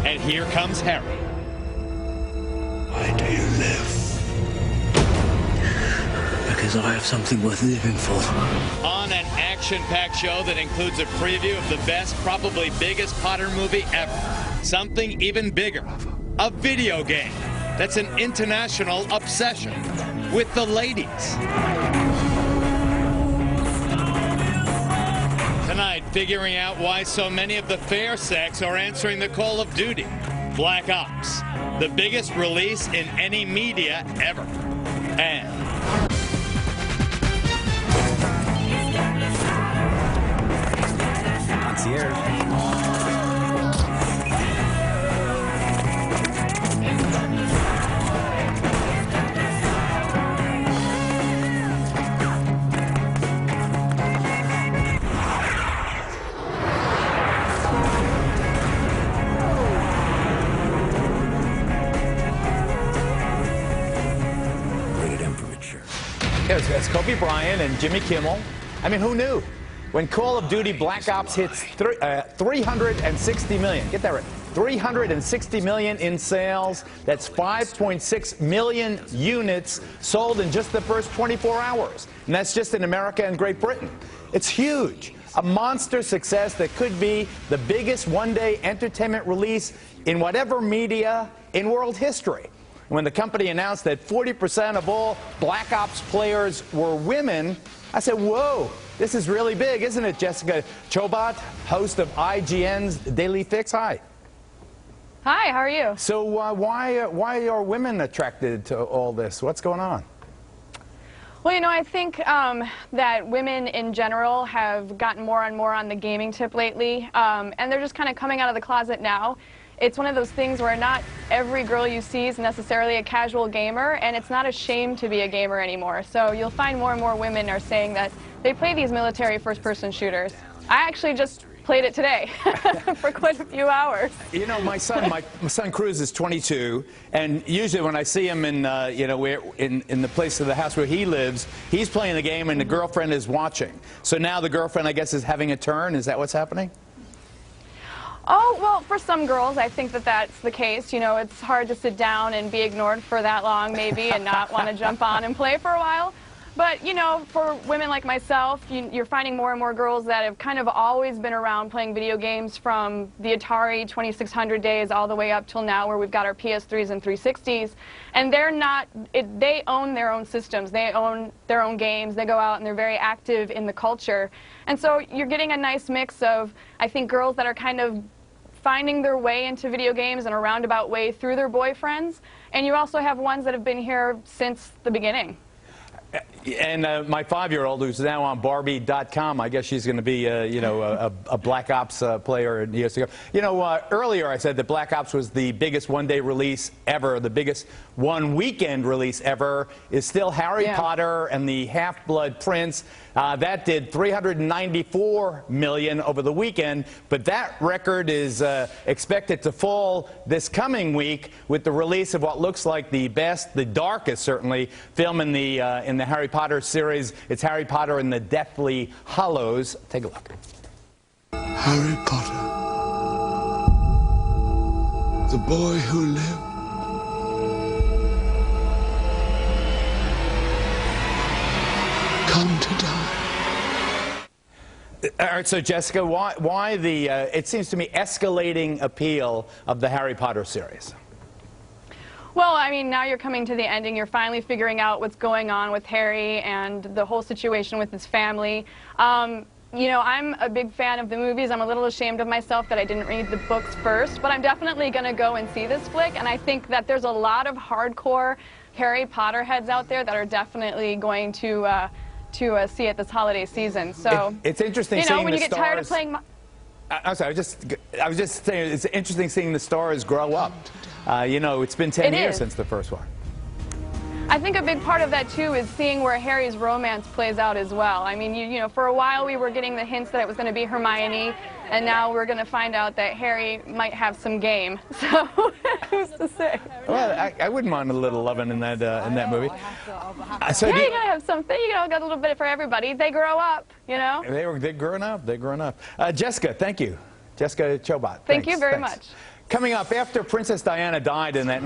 And here comes Harry. Why do you live? Because I have something worth living for. On an action-packed show that includes a preview of the best, probably biggest Potter movie ever. Something even bigger. A video game that's an international obsession with the ladies. Tonight, figuring out why so many of the fair sex are answering the call of duty. Black Ops, the biggest release in any media ever. And It's Kobe Bryant and Jimmy Kimmel. I mean, who knew? When Call of Duty Black Ops hits 360 million, get that right, 360 million in sales, that's 5.6 million units sold in just the first 24 hours. And that's just in America and Great Britain. It's huge. A monster success that could be the biggest one-day entertainment release in whatever media in world history. When the company announced that 40% of all Black Ops players were women, I said, whoa, this is really big, isn't it, Jessica Chobot, host of IGN's Daily Fix? Hi. Hi, how are you? So why are women attracted to all this? What's going on? Well, you know, I think that women in general have gotten more and more on the gaming tip lately, and they're just kind of coming out of the closet now. It's one of those things where not every girl you see is necessarily a casual gamer, and it's not a shame to be a gamer anymore. So you'll find more and more women are saying that they play these military first-person shooters. I actually just played it today for quite a few hours. You know, my son Cruz is 22, and usually when I see him in, you know, in the place of the house where he lives, he's playing the game and the girlfriend is watching. So now the girlfriend, I guess, is having a turn. Is that what's happening? Oh, well, for some girls, I think that that's the case. You know, it's hard to sit down and be ignored for that long, maybe, and not want to jump on and play for a while. But, you know, for women like myself, you're finding more and more girls that have kind of always been around playing video games from the Atari 2600 days all the way up till now, where we've got our PS3s and 360s. And they're not, they own their own systems. They own their own games. They go out and they're very active in the culture. And so you're getting a nice mix of, I think, girls that are kind of finding their way into video games in a roundabout way through their boyfriends. And you also have ones that have been here since the beginning. And my 5-year-old, who's now on Barbie.com, I guess she's going to be, you know, a Black Ops player in years to go. You know, earlier I said that Black Ops was the biggest one-day release ever. The biggest one-weekend release ever is still Harry Potter and the Half-Blood Prince. That did 394 million over the weekend, but that record is expected to fall this coming week with the release of what looks like the best, the darkest certainly, film in the Harry Potter series. It's Harry Potter and the Deathly Hallows. Take a look. Harry Potter, the boy who lived, come to die. All right, so Jessica, why the, it seems to me, escalating appeal of the Harry Potter series? Well, I mean, now you're coming to the ending. You're finally figuring out what's going on with Harry and the whole situation with his family. You know, I'm a big fan of the movies. I'm a little ashamed of myself that I didn't read the books first, but I'm definitely going to go and see this flick, and I think that there's a lot of hardcore Harry Potter heads out there that are definitely going to see it this holiday season. So it's interesting, you know, when you get tired of playing. I'm sorry. I was just saying it's interesting seeing the stars grow up. You know, it's been 10 years since the first one. I think a big part of that, too, is seeing where Harry's romance plays out as well. I mean, you know, for a while we were getting the hints that it was going to be Hermione, and now we're going to find out that Harry might have some game. So, who's to say? Well, I wouldn't mind a little loving in that movie. So yeah, you got to have something. You know, got a little bit for everybody. They grow up, you know? They're growing up. They're growing up. Jessica, thank you. Jessica Chobot. Thank you very Thanks. much. Coming up, after Princess Diana died in that